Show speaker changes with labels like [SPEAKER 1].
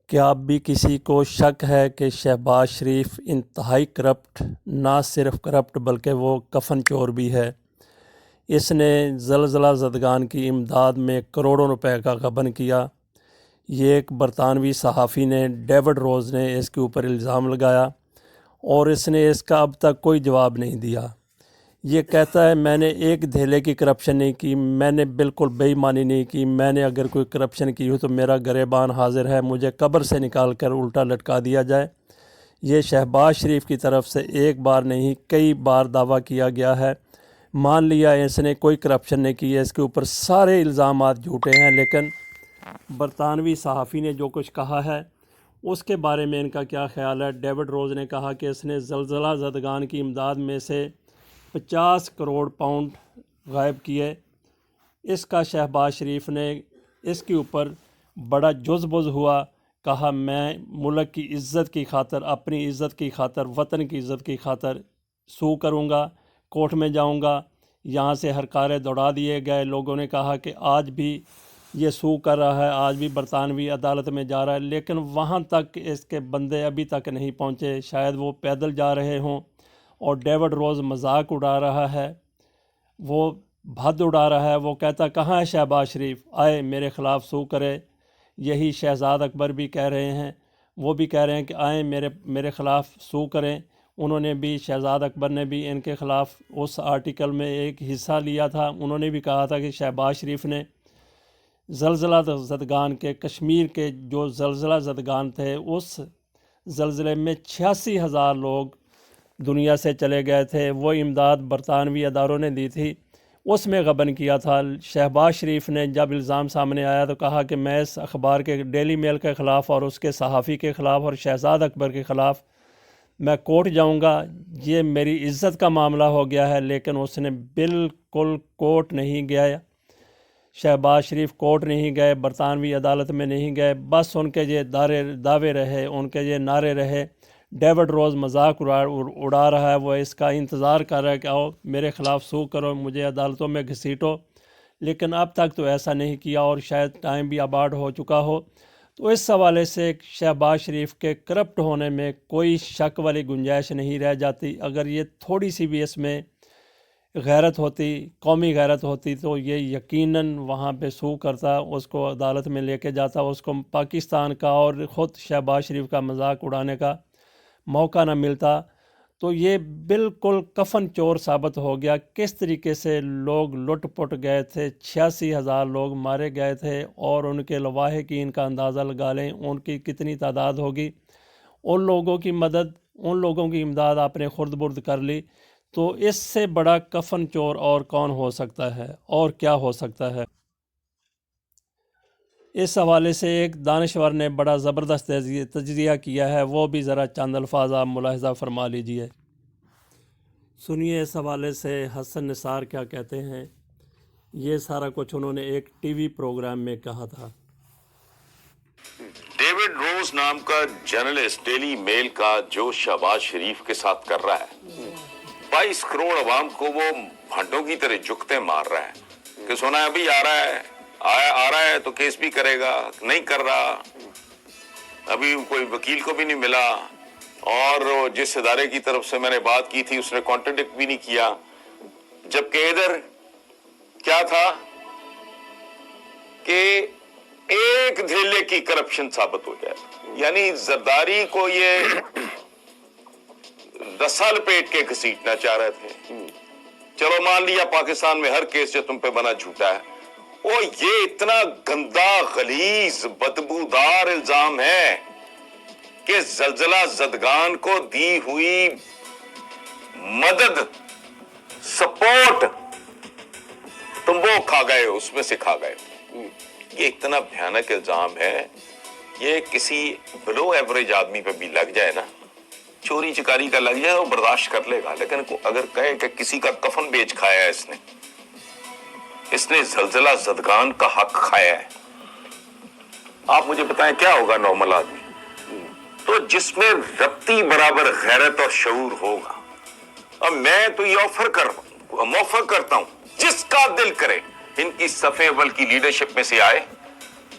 [SPEAKER 1] کیا اب بھی کسی کو شک ہے کہ شہباز شریف انتہائی کرپٹ، نہ صرف کرپٹ بلکہ وہ کفن چور بھی ہے؟ اس نے زلزلہ زدگان کی امداد میں کروڑوں روپے کا غبن کیا۔ یہ ایک برطانوی صحافی نے، ڈیوڈ روز نے اس کے اوپر الزام لگایا اور اس نے اس کا اب تک کوئی جواب نہیں دیا۔ یہ کہتا ہے میں نے ایک دھیلے کی کرپشن نہیں کی، میں نے بالکل بے ایمانی نہیں کی، میں نے اگر کوئی کرپشن کی ہو تو میرا گریبان حاضر ہے، مجھے قبر سے نکال کر الٹا لٹکا دیا جائے۔ یہ شہباز شریف کی طرف سے ایک بار نہیں کئی بار دعویٰ کیا گیا ہے۔ مان لیا اس نے کوئی کرپشن نہیں کی ہے، اس کے اوپر سارے الزامات جھوٹے ہیں، لیکن برطانوی صحافی نے جو کچھ کہا ہے اس کے بارے میں ان کا کیا خیال ہے؟ ڈیوڈ روز نے کہا کہ اس نے زلزلہ زدگان کی امداد میں سے 50 کروڑ پاؤنڈ غائب کیے۔ اس کا شہباز شریف نے اس کے اوپر بڑا جز بز ہوا، کہا میں ملک کی عزت کی خاطر، اپنی عزت کی خاطر، وطن کی عزت کی خاطر سو کروں گا، کورٹ میں جاؤں گا۔ یہاں سے ہرکارے دوڑا دیے گئے۔ لوگوں نے کہا کہ آج بھی یہ سو کر رہا ہے، آج بھی برطانوی عدالت میں جا رہا ہے، لیکن وہاں تک اس کے بندے ابھی تک نہیں پہنچے، شاید وہ پیدل جا رہے ہوں۔ اور ڈیوڈ روز مذاق اڑا رہا ہے، وہ بھد اڑا رہا ہے، وہ کہتا کہاں ہے شہباز شریف، آئے میرے خلاف سو کرے۔ یہی شہزاد اکبر بھی کہہ رہے ہیں، وہ بھی کہہ رہے ہیں کہ آئیں میرے خلاف سو کریں۔ انہوں نے بھی، شہزاد اکبر نے بھی ان کے خلاف اس آرٹیکل میں ایک حصہ لیا تھا۔ انہوں نے بھی کہا تھا کہ شہباز شریف نے زلزلہ زدگان کے، کشمیر کے جو زلزلہ زدگان تھے، اس زلزلے میں 86,000 لوگ دنیا سے چلے گئے تھے، وہ امداد برطانوی اداروں نے دی تھی، اس میں غبن کیا تھا۔ شہباز شریف نے جب الزام سامنے آیا تو کہا کہ میں اس اخبار کے، ڈیلی میل کے خلاف اور اس کے صحافی کے خلاف اور شہزاد اکبر کے خلاف میں کورٹ جاؤں گا، یہ میری عزت کا معاملہ ہو گیا ہے۔ لیکن اس نے بالکل کورٹ نہیں گیا، شہباز شریف کورٹ نہیں گئے، برطانوی عدالت میں نہیں گئے، بس ان کے یہ دعوے رہے، ان کے یہ نعرے رہے۔ ڈیوڈ روز مذاق اڑا رہا ہے، وہ اس کا انتظار کر رہا ہے کہ آؤ میرے خلاف سو کرو، مجھے عدالتوں میں گھسیٹو، لیکن اب تک تو ایسا نہیں کیا، اور شاید ٹائم بھی اباڈ ہو چکا ہو۔ تو اس حوالے سے شہباز شریف کے کرپٹ ہونے میں کوئی شک والی گنجائش نہیں رہ جاتی۔ اگر یہ تھوڑی سی بھی اس میں غیرت ہوتی، قومی غیرت ہوتی، تو یہ یقیناً وہاں پہ سو کرتا، اس کو عدالت میں لے کے جاتا، اس کو پاکستان کا اور خود شہباز شریف کا مذاق اڑانے کا موقع نہ ملتا۔ تو یہ بالکل کفن چور ثابت ہو گیا، کس طریقے سے لوگ لٹ پٹ گئے تھے، 86,000 لوگ مارے گئے تھے، اور ان کے لواحقین کا اندازہ لگا لیں ان کی کتنی تعداد ہوگی۔ ان لوگوں کی مدد، ان لوگوں کی امداد آپ نے خرد برد کر لی، تو اس سے بڑا کفن چور اور کون ہو سکتا ہے، اور کیا ہو سکتا ہے؟ اس حوالے سے ایک دانشور نے بڑا زبردست تجزیہ کیا ہے، وہ بھی ذرا چند الفاظ آپ ملاحظہ فرما لیجئے۔ سنیے اس حوالے سے حسن نثار کیا کہتے ہیں۔ یہ سارا کچھ انہوں نے ایک ٹی وی پروگرام میں کہا تھا۔
[SPEAKER 2] ڈیوڈ روز نام کا جرنلسٹ ڈیلی میل کا جو شہباز شریف کے ساتھ کر رہا ہے، 22 کروڑ عوام کو وہ بھانٹوں کی طرح جھکتے مار رہا ہے کہ سونا ابھی آ رہا ہے تو کیس بھی کرے گا، نہیں کر رہا، ابھی کوئی وکیل کو بھی نہیں ملا، اور جس ادارے کی طرف سے میں نے بات کی تھی اس نے کانٹرڈکٹ بھی نہیں کیا، جبکہ ادھر کیا تھا کہ ایک دھیلے کی کرپشن ثابت ہو جائے، یعنی زرداری کو یہ رسا لپیٹ کے گھسیٹنا چاہ رہے تھے۔ چلو مان لیا پاکستان میں ہر کیس جو تم پہ بنا جھوٹا ہے، وہ یہ اتنا گندا، غلیظ، بدبودار الزام ہے کہ زلزلہ زدگان کو دی ہوئی مدد، سپورٹ، تم وہ کھا گئے، اس میں سے کھا گئے۔ یہ اتنا بھیانک الزام ہے، یہ کسی بلو ایوریج آدمی پہ بھی لگ جائے نا، چوری چکاری کا لگ جائے وہ برداشت کر لے گا، لیکن اگر کہے کہ کسی کا کفن بیچ کھایا ہے اس نے زلزلہ زدگان کا حق کھایا ہے، آپ مجھے بتائیں کیا ہوگا نارمل آدمی؟ تو جس میں ربطی برابر غیرت اور شعور ہوگا، اور میں تو یہ موفر کرتا ہوں، جس کا دل کرے ان کی صف اول کی لیڈرشپ میں سے آئے